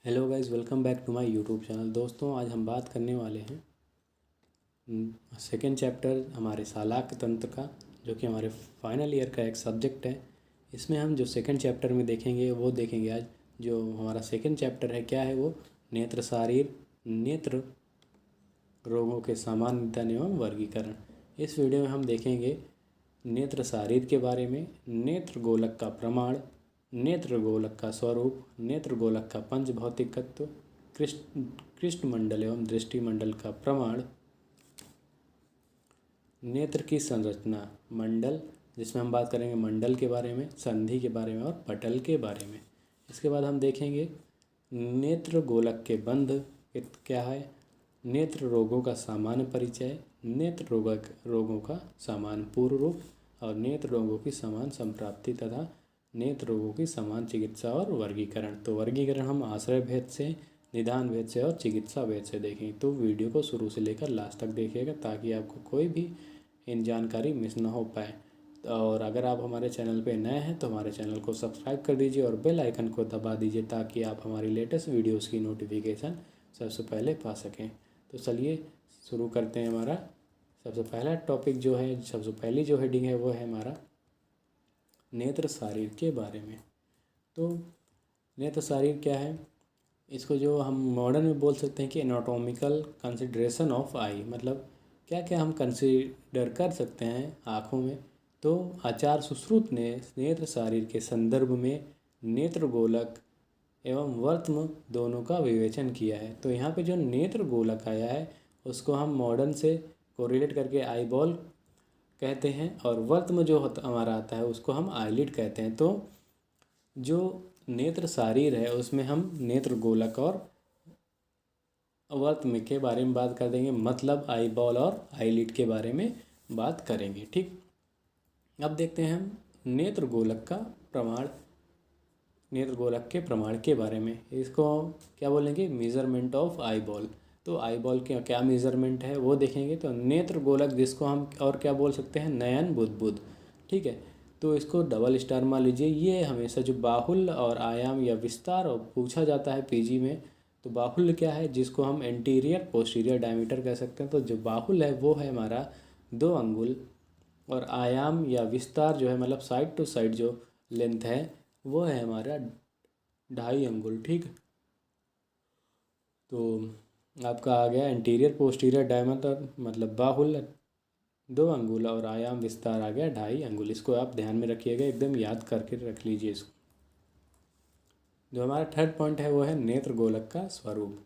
Hello guys, welcome back to my YouTube channel. दोस्तों, आज हम बात करने वाले हैं सेकेंड चैप्टर हमारे सालाक तंत्र का, जो कि हमारे फाइनल ईयर का एक सब्जेक्ट है। इसमें हम जो सेकेंड चैप्टर में देखेंगे वो देखेंगे आज। जो हमारा सेकेंड चैप्टर है क्या है वो नेत्र शारीर, नेत्र रोगों के सामान्य निदान एवं वर्गीकरण। इस वीडियो में हम देखेंगे नेत्र शारीर के बारे में, नेत्र गोलक का प्रमाण, नेत्र गोलक का स्वरूप, नेत्र गोलक का पंच भौतिक तत्व, कृष्णमंडल एवं दृष्टिमंडल का प्रमाण, नेत्र की संरचना, मंडल जिसमें हम बात करेंगे मंडल के बारे में, संधि के बारे में और पटल के बारे में। इसके बाद हम देखेंगे नेत्र गोलक के बंध क्या है, नेत्र रोगों का सामान्य परिचय, नेत्र रोगों का समान पूर्व रूप और नेत्र रोगों की समान संप्राप्ति तथा नेत्र रोगों की समान चिकित्सा और वर्गीकरण। तो वर्गीकरण हम आश्रय भेद से, निदान भेद से और चिकित्सा भेद से देखेंगे। तो वीडियो को शुरू से लेकर लास्ट तक देखिएगा ताकि आपको कोई भी इन जानकारी मिस ना हो पाए। और अगर आप हमारे चैनल पे नए हैं तो हमारे चैनल को सब्सक्राइब कर दीजिए और बेल आइकन को दबा दीजिए ताकि आप हमारी लेटेस्ट वीडियोस की नोटिफिकेशन सबसे पहले पा सकें। तो चलिए शुरू करते हैं। हमारा सबसे पहला टॉपिक जो है, सबसे पहली जो हेडिंग है वो है हमारा नेत्र शारीर के बारे में। तो नेत्र शारीर क्या है, इसको जो हम मॉडर्न में बोल सकते हैं कि एनाटॉमिकल कंसिडरेशन ऑफ आई, मतलब क्या क्या हम कंसीडर कर सकते हैं आँखों में। तो आचार्य सुश्रुत ने नेत्र शारीर के संदर्भ में नेत्र गोलक एवं वर्त्म दोनों का विवेचन किया है। तो यहाँ पे जो नेत्र गोलक आया है उसको हम मॉडर्न से कोरिलेट करके आई बॉल कहते हैं और वर्त्म जो हमारा आता है उसको हम आईलिड कहते हैं। तो जो नेत्र शारीर है उसमें हम नेत्र गोलक और वर्त्म के बारे में बात कर देंगे, मतलब आई बॉल और आईलिड के बारे में बात करेंगे। ठीक, अब देखते हैं हम नेत्र गोलक का प्रमाण, नेत्र गोलक के प्रमाण के बारे में। इसको क्या बोलेंगे, मेजरमेंट ऑफ आई बॉल। तो आई बॉल के क्या मेजरमेंट है वो देखेंगे। तो नेत्र गोलक जिसको हम और क्या बोल सकते हैं, नयन बुदबुद। ठीक है, तो इसको डबल स्टार मान लीजिए। ये हमेशा जो बाहुल्य और आयाम या विस्तार पूछा जाता है पीजी में, तो बाहुल्य क्या है, जिसको हम एंटीरियर पोस्टीरियर डायमीटर कह सकते हैं। तो जो बाहुल्य है वो है हमारा 2 अंगुल और आयाम या विस्तार जो है, मतलब साइड टू साइड जो लेंथ है वो है हमारा 2.5 अंगुल। ठीक, तो आपका आ गया एंटीरियर पोस्टीरियर डायमीटर, मतलब बाहुल्य 2 अंगुल और आयाम विस्तार आ गया 2.5 अंगुल। इसको आप ध्यान में रखिएगा, एकदम याद करके रख लीजिए इसको। जो हमारा थर्ड पॉइंट है वो है नेत्र गोलक का स्वरूप,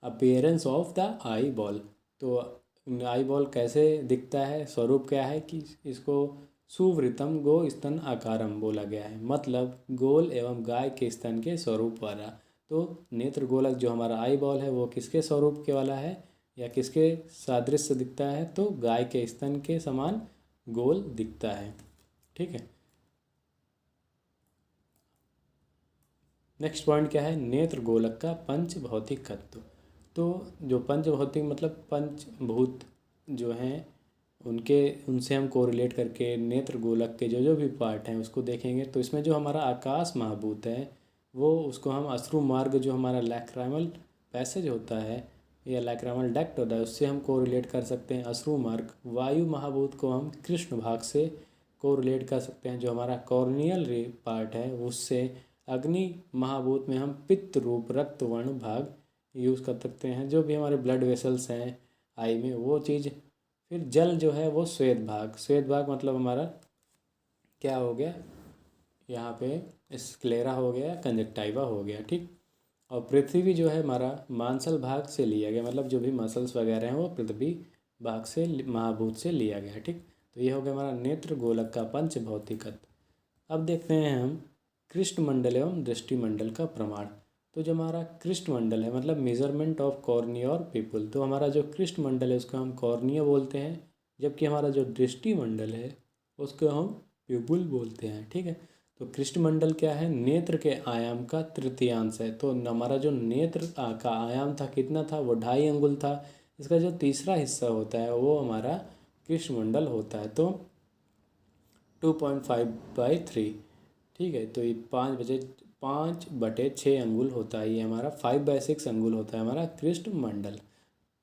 appearance of the eye ball. तो आई बॉल कैसे दिखता है, स्वरूप क्या है कि इसको सुवृतम गो स्तन आकारम बोला गया है, मतलब गोल एवं गाय के स्तन के स्वरूप वाला। तो नेत्र गोलक जो हमारा आई बॉल है वो किसके स्वरूप के वाला है या किसके सादृश्य दिखता है, तो गाय के स्तन के समान गोल दिखता है। ठीक है, नेक्स्ट पॉइंट क्या है, नेत्र गोलक का पंच भौतिक तत्व। तो जो पंच भौतिक मतलब पंचभूत जो हैं उनसे हम कोरिलेट करके नेत्र गोलक के जो जो भी पार्ट हैं उसको देखेंगे। तो इसमें जो हमारा आकाश महाभूत है वो, उसको हम अश्रु मार्ग जो हमारा लैक्राइमल पैसेज होता है या लैक्राइमल डक्ट होता है उससे हम कोरिलेट कर सकते हैं अश्रु मार्ग। वायु महाभूत को हम कृष्ण भाग से कोरिलेट कर सकते हैं, जो हमारा कॉर्नियल रे पार्ट है उससे। अग्नि महाभूत में हम पित्त रूप रक्त वर्ण भाग यूज़ कर सकते हैं, जो भी हमारे ब्लड वेसल्स हैं आई में वो चीज़। फिर जल जो है वो श्वेत भाग, श्वेत भाग मतलब हमारा क्या हो गया, यहाँ पे स्क्लेरा हो गया, कंजक्टाइवा हो गया। ठीक, और पृथ्वी जो है हमारा मांसल भाग से लिया गया, मतलब जो भी मसल्स वगैरह हैं वो पृथ्वी भाग से महाभूत से लिया गया। ठीक, तो ये हो गया हमारा नेत्र गोलक का पंच भौतिकत्व। अब देखते हैं हम कृष्णमंडल एवं दृष्टिमंडल का प्रमाण। तो जो हमारा कृष्णमंडल है मतलब मेजरमेंट ऑफ कॉर्निया और पीपल। तो हमारा जो कृष्णमंडल है उसको हम कॉर्निया बोलते हैं, जबकि हमारा जो दृष्टिमंडल है उसको हम प्यूपुल बोलते हैं। ठीक है, तो कृष्णमंडल क्या है, नेत्र के आयाम का तृतीयांश है। तो हमारा जो नेत्र का आयाम था कितना था, वो 2.5 अंगुल था। इसका जो तीसरा हिस्सा होता है वो हमारा कृष्णमंडल होता है, तो 2.5/3। ठीक है, तो ये 5 बजे 5/6 अंगुल होता है। ये हमारा 5/6 अंगुल होता है हमारा कृष्णमंडल।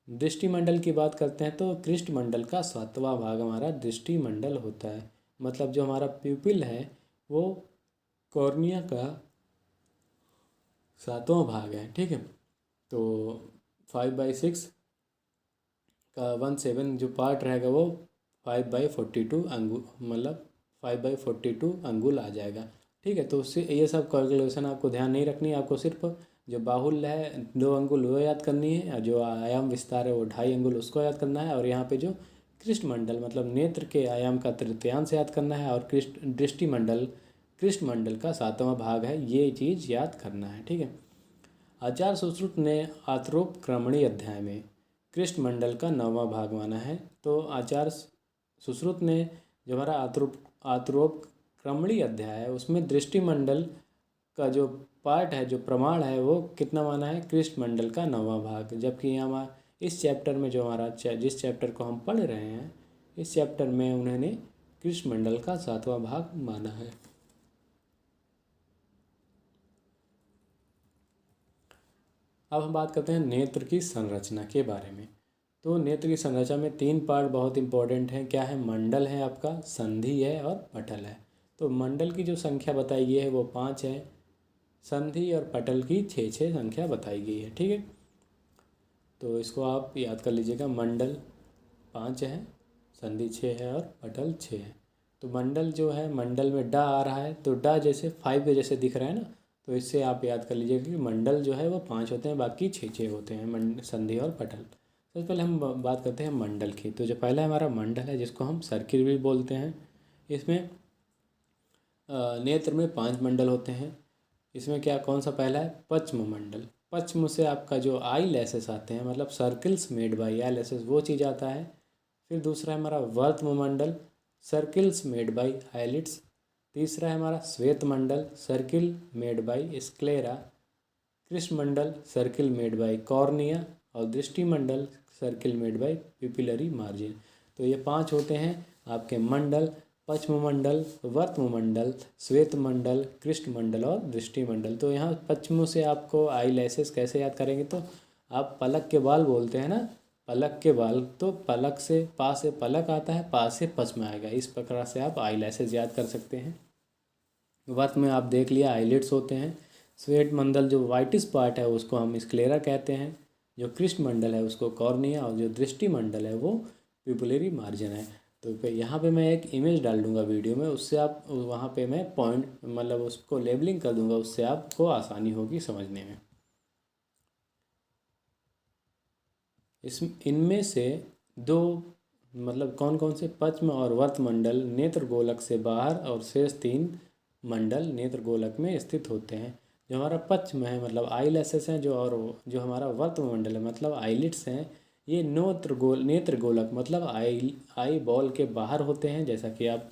दृष्टिमंडल की बात करते हैं तो कृष्णमंडल का 7वां भाग हमारा दृष्टिमंडल होता है। मतलब जो हमारा प्यूपिल है वो कॉर्निया का 7वां भाग है। ठीक है, तो 5/6 का 1/7 जो पार्ट रहेगा वो 5/42 अंगुल, मतलब 5/42 अंगुल आ जाएगा। ठीक है, तो उससे ये सब कैलकुलेशन आपको ध्यान नहीं रखनी है। आपको सिर्फ जो बाहुल्य है 2 अंगुल वो याद करनी है, और जो आयाम विस्तार है वो 2.5 अंगुल उसको याद करना है, और यहाँ पे जो कृष्णमंडल मतलब नेत्र के आयाम का तृतीयांश याद करना है, और कृष्णमंडल का 7वां भाग है, ये चीज़ याद करना है। ठीक है, आचार्य सुश्रुत ने आत्रोपक्रमणी अध्याय में कृष्णमंडल का 9वां भाग माना है। तो आचार्य सुश्रुत ने जो हमारा आत्रोपक्रमणी अध्याय है उसमें दृष्टिमंडल का जो पार्ट है, जो प्रमाण है, वो कितना माना है? कृष्णमंडल का 9वां भाग। जबकि यहाँ इस चैप्टर में जो हमारा जिस चैप्टर को हम पढ़ रहे हैं, इस चैप्टर में उन्होंने कृष्णमंडल का 7वां भाग माना है। अब हम बात करते हैं नेत्र की संरचना के बारे में। तो नेत्र की संरचना में 3 पार्ट बहुत इंपॉर्टेंट हैं। क्या है? मंडल है आपका, संधि है और पटल है। तो मंडल की जो संख्या बताई गई है वो 5 है, संधि और पटल की 6 संख्या बताई गई है। ठीक है, तो इसको आप याद कर लीजिएगा। मंडल 5 है, संधि 6 है और पटल 6 है। तो मंडल जो है, मंडल में डा आ रहा है, तो डा जैसे 5 के जैसे दिख रहा है ना, तो इससे आप याद कर लीजिएगा कि मंडल जो है वो 5 होते हैं, बाकी 6 होते हैं संधि और पटल। सबसे पहले हम बात करते हैं मंडल की। तो जो पहला हमारा मंडल है जिसको हम सर्किल भी बोलते हैं, इसमें नेत्र में 5 मंडल होते हैं। इसमें क्या, कौन सा पहला है? पश्चिम मंडल। पश्चिम से आपका जो आई लैसेस आते हैं, मतलब circles made by eye lashes, वो चीज़ आता है। फिर दूसरा है हमारा वर्त्म मंडल, सर्किल्स मेड बाई आईलिड्स। तीसरा है हमारा श्वेत मंडल, सर्किल मेड बाई स्क्लेरा। कृष्णमंडल, सर्किल मेड बाई कॉर्निया। और दृष्टिमंडल, circle made by pupillary margin. तो ये 5 होते हैं आपके मंडल: पश्चिम मंडल, वर्त्म मंडल, श्वेत मंडल, कृष्णमंडल और दृष्टिमंडल। तो यहाँ पश्चिम से आपको आई लैसेस कैसे याद करेंगे? तो आप पलक के बाल बोलते हैं ना, पलक के बाल, तो पलक से पा से पलक आता है, पा से पश्चिम आएगा। इस प्रकार से आप आई लैसेस याद कर सकते हैं। वर्त्म में आप देख लिया आईलिड्स होते हैं। श्वेत मंडल जो वाइटिस पार्ट है उसको हम स्क्लेरा कहते हैं। जो कृष्णमंडल है उसको कॉर्निया, और जो दृष्टिमंडल है वो पिपुलरी मार्जिन है। तो यहाँ पे मैं एक इमेज डाल दूंगा वीडियो में, उससे आप वहाँ पे मैं पॉइंट मतलब उसको लेबलिंग कर दूंगा, उससे आपको आसानी होगी समझने में। इनमें से 2 मतलब कौन कौन से? पश्चिम और वर्त्म मंडल नेत्र गोलक से बाहर, और शेष 3 मंडल नेत्र गोलक में स्थित होते हैं। जो हमारा पश्चिम है मतलब आई लैसेस हैं, और जो हमारा वर्त्म मंडल है मतलब आईलिड्स हैं, ये नेत्र गोलक मतलब आई बॉल के बाहर होते हैं। जैसा कि आप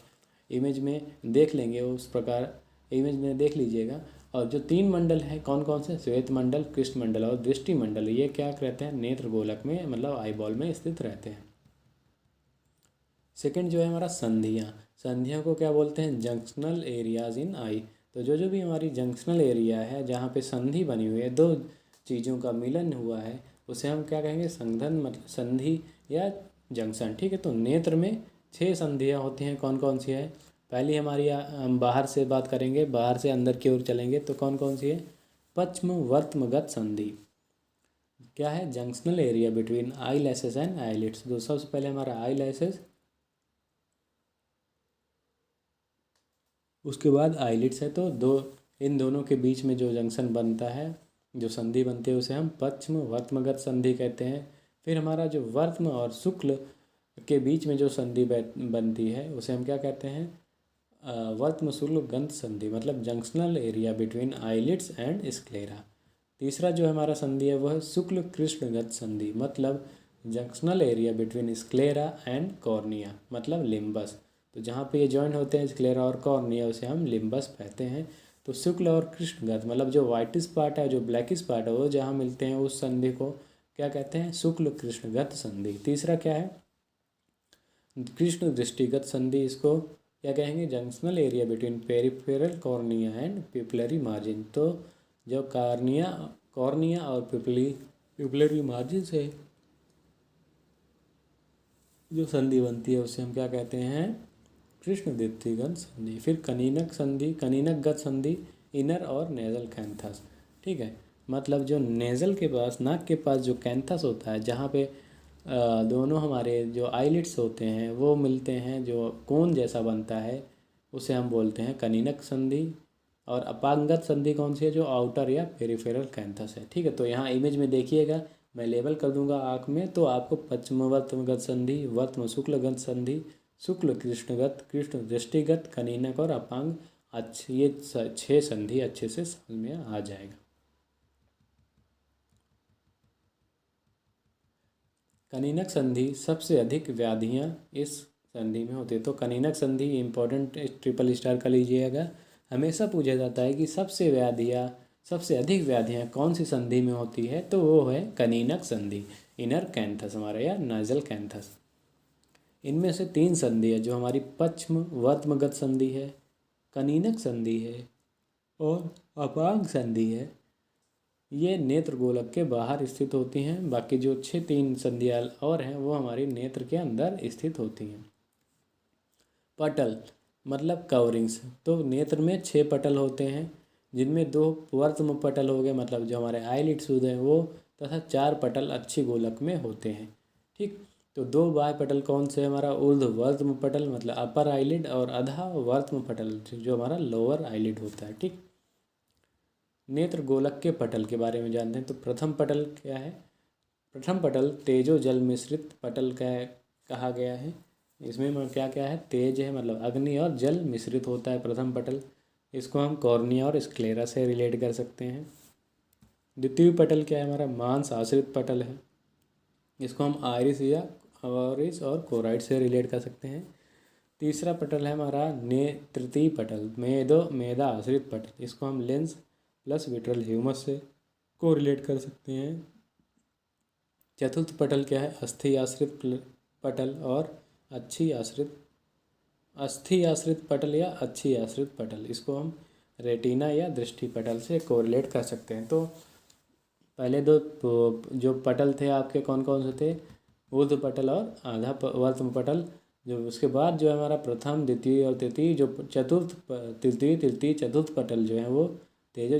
इमेज में देख लेंगे, उस प्रकार इमेज में देख लीजिएगा। और जो 3 मंडल हैं कौन कौन से? श्वेत मंडल, कृष्ण मंडल और दृष्टि मंडल, ये क्या रहते हैं? नेत्र गोलक में मतलब आई बॉल में स्थित रहते हैं। सेकंड जो है हमारा संधियाँ। संधियों को क्या बोलते हैं? जंक्शनल एरियाज इन आई। तो जो भी हमारी जंक्शनल एरिया है, जहाँ पे संधि बनी हुई है, 2 चीज़ों का मिलन हुआ है, उसे हम क्या कहेंगे? संघन मतलब संधि या जंक्शन। ठीक है, तो नेत्र में 6 संधियाँ होती हैं। कौन कौन सी है? पहली हमारी हम बाहर से बात करेंगे, बाहर से अंदर की ओर चलेंगे, तो कौन कौन सी है? पश्चिम वर्त्मगत संधि। क्या है? Junctional area between eye lashes and eyelids. तो सबसे पहले हमारा आई लैसेस, उसके बाद आईलिड्स है। तो इन दोनों के बीच में जो जंक्शन बनता है, जो संधि बनती है, उसे हम पश्चिम वर्त्मगत संधि कहते हैं। फिर हमारा जो वर्त्म और शुक्ल के बीच में जो संधि बनती है उसे हम क्या कहते हैं? वर्त्म शुक्ल गंध संधि, मतलब junctional area between eyelids and sclera. तीसरा जो हमारा संधि है वह शुक्ल कृष्णगत संधि, मतलब junctional area between sclera and cornea, मतलब लिम्बस। तो जहाँ पे ये जॉइन होते हैं स्क्लेरा और कॉर्निया, उसे हम लिम्बस कहते हैं। तो शुक्ल और कृष्णगत मतलब जो वाइटिस पार्ट है, जो ब्लैकिस पार्ट है, वो जहाँ मिलते हैं उस संधि को क्या कहते हैं? शुक्ल कृष्णगत संधि। तीसरा क्या है? कृष्ण दृष्टिगत संधि, इसको क्या कहेंगे, junctional area between peripheral cornea and pupillary margin. तो जो कॉर्निया और पिपलरी मार्जिन से जो संधि बनती है उसे हम क्या कहते हैं, कृष्णदीप्तिगत संधि। फिर कनीनकगत संधि, इनर और नेजल कैंथस। ठीक है, मतलब जो नेजल के पास, नाक के पास जो कैंथस होता है, जहाँ पे दोनों हमारे जो आईलिड्स होते हैं वो मिलते हैं, जो कोन जैसा बनता है, उसे हम बोलते हैं कनीनक संधि। और अपांगत संधि कौन सी है, जो आउटर या पेरिफेरल कैंथस है। ठीक है, तो यहाँ इमेज में देखिएगा, मैं लेबल कर दूंगा आँख में, तो आपको पश्चिमवर्तगत संधि, वर्तम शुक्लगत संधि, शुक्ल कृष्णगत, कृष्ण दृष्टिगत, कनीनक और अपांग, ये 6 संधि अच्छे से समझ में आ जाएगा। कनीनक संधि सबसे अधिक व्याधियाँ इस संधि में होती है। तो कनीनक संधि इम्पोर्टेंट ट्रिपल स्टार का लीजिएगा। हमेशा पूछा जाता है कि सबसे अधिक व्याधियाँ कौन सी संधि में होती है, तो वो है कनीनक संधि, इनर कैंथस हमारा या नाजल कैंथस। इनमें से 3 संधि है, जो हमारी पश्चिम वर्तमगत संधि है, कनीनक संधि है और अपांग संधि है। ये नेत्र गोलक के बाहर स्थित होती हैं। बाकी जो 3 संधियाँ और हैं वो हमारी नेत्र के अंदर स्थित होती हैं। पटल मतलब कवरिंग्स। तो नेत्र में 6 पटल होते हैं, जिनमें 2 वर्त्म पटल हो गए, मतलब जो हमारे आईलिड्स होते हैं वो, तथा 4 पटल अच्छी गोलक में होते हैं। ठीक, तो 2 बाह्य पटल कौन से, हमारा ऊर्ध्व वर्त्म पटल मतलब अपर आईलिड, और अधा वर्त्म पटल जो हमारा लोअर आईलिड होता है। ठीक, नेत्र गोलक के पटल के बारे में जानते हैं। तो प्रथम पटल क्या है, प्रथम पटल तेजो जल मिश्रित पटल का कहा गया है। इसमें क्या क्या है, तेज है मतलब अग्नि और जल मिश्रित होता है प्रथम पटल। इसको हम कॉर्निया और स्क्लेरा से रिलेट कर सकते हैं। द्वितीय पटल क्या है, हमारा मांस आश्रित पटल है। इसको हम आइरिस और कोराइड से रिलेट कर सकते हैं। तीसरा पटल है हमारा तृतीय पटल मेदा आश्रित पटल। इसको हम लेंस प्लस विट्रल ह्यूमस से को रिलेट कर सकते हैं। चतुर्थ पटल क्या है, अस्थि आश्रित पटल और अस्थि आश्रित पटल या अच्छी आश्रित पटल। इसको हम रेटिना या दृष्टि पटल से कोरिलेट कर सकते हैं। तो पहले 2 जो पटल थे आपके कौन कौन से थे, ऊर्ध्व पटल और आधा वर्त्म पटल। जो उसके बाद जो है हमारा प्रथम, द्वितीय और तृतीय, जो तृतीय चतुर्थ पटल जो है वो तेजो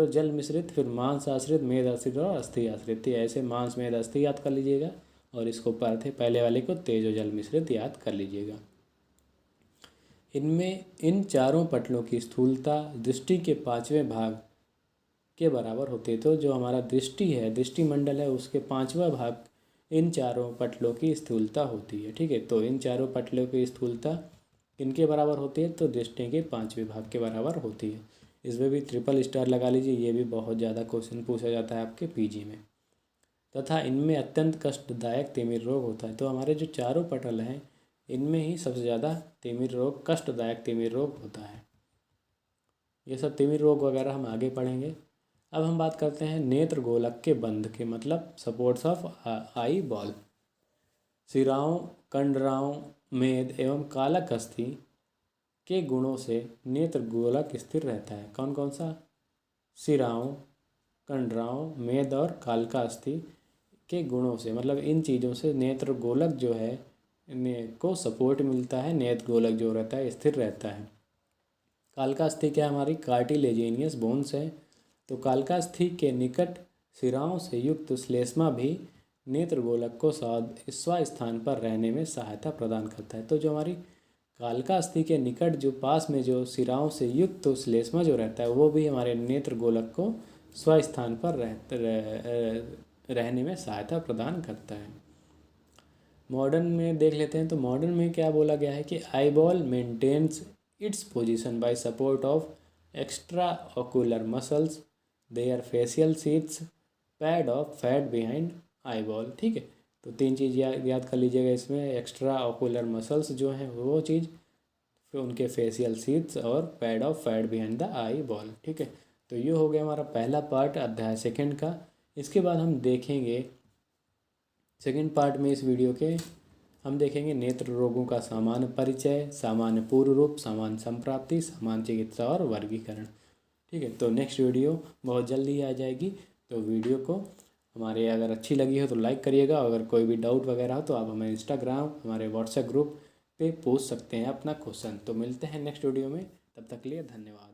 जल मिश्रित, फिर मांस आश्रित, मेद आश्रित और अस्थि आश्रित। ऐसे मांस मेद अस्थि याद कर लीजिएगा, और इसको पहले वाले को तेजो जल मिश्रित याद कर लीजिएगा। इनमें इन चारों पटलों की स्थूलता दृष्टि के 5वें भाग के बराबर होती है। तो जो हमारा दृष्टि मंडल है, उसके 5वां भाग इन चारों पटलों की स्थूलता होती है। ठीक है, तो इन चारों पटलों की स्थूलता किनके बराबर होती है, तो दृष्टि के 5वें भाग के बराबर होती है। इसमें भी ट्रिपल स्टार लगा लीजिए, ये भी बहुत ज़्यादा क्वेश्चन पूछा जाता है आपके पीजी में। तथा इनमें अत्यंत कष्टदायक तिमिर रोग होता है। तो हमारे जो चारों पटल हैं, इनमें ही सबसे ज़्यादा कष्टदायक तिमिर रोग होता है। ये सब तिमिर रोग वगैरह हम आगे पढ़ेंगे। अब हम बात करते हैं नेत्र गोलक के बंध के, मतलब सपोर्ट्स ऑफ आई बॉल। सिराओं, कंडराओं, मेद एवं कालक अस्थि के गुणों से नेत्र गोलक स्थिर रहता है। कौन कौन सा, सिराओं, कंडराओं, मेद और कालका अस्थि के गुणों से, मतलब इन चीज़ों से नेत्र गोलक जो है को सपोर्ट मिलता है, नेत्र गोलक जो रहता है स्थिर रहता है। कालका अस्थि क्या, हमारी कार्टिलेजिनियस बोन्स है। तो कालका अस्थि के निकट सिराओं से युक्त श्लेष्मा भी नेत्र गोलक को स्वास्थान पर रहने में सहायता प्रदान करता है। तो जो हमारी कालका अस्थि के निकट जो पास में जो सिराओं से युक्त श्लेष्मा जो रहता है, वो भी हमारे नेत्र गोलक को स्वास्थान पर रहने में सहायता प्रदान करता है। मॉडर्न में देख लेते हैं। तो मॉडर्न में क्या बोला गया है कि eyeball maintains its position by support of extra ocular muscles, their facial sheets, pad of fat behind eyeball. ठीक है, तो 3 चीज़ याद कर लीजिएगा इसमें, एक्स्ट्रा ऑक्यूलर मसल्स जो हैं वो चीज़, फिर उनके फेशियल शीट्स और pad of fat behind the eye ball. ठीक है, तो ये हो गया हमारा पहला पार्ट अध्याय 2 का। इसके बाद हम देखेंगे सेकंड पार्ट में इस वीडियो के हम देखेंगे नेत्र रोगों का सामान्य परिचय, सामान्य पूर्व रूप, सामान्य संप्राप्ति, सामान्य चिकित्सा और वर्गीकरण। ठीक है, तो नेक्स्ट वीडियो बहुत जल्दी आ जाएगी। तो वीडियो को हमारे अगर अच्छी लगी हो तो लाइक करिएगा। अगर कोई भी डाउट वगैरह हो तो आप हमें इंस्टाग्राम, हमारे व्हाट्सएप ग्रुप पे पूछ सकते हैं अपना क्वेश्चन। तो मिलते हैं नेक्स्ट वीडियो में, तब तक के लिए धन्यवाद।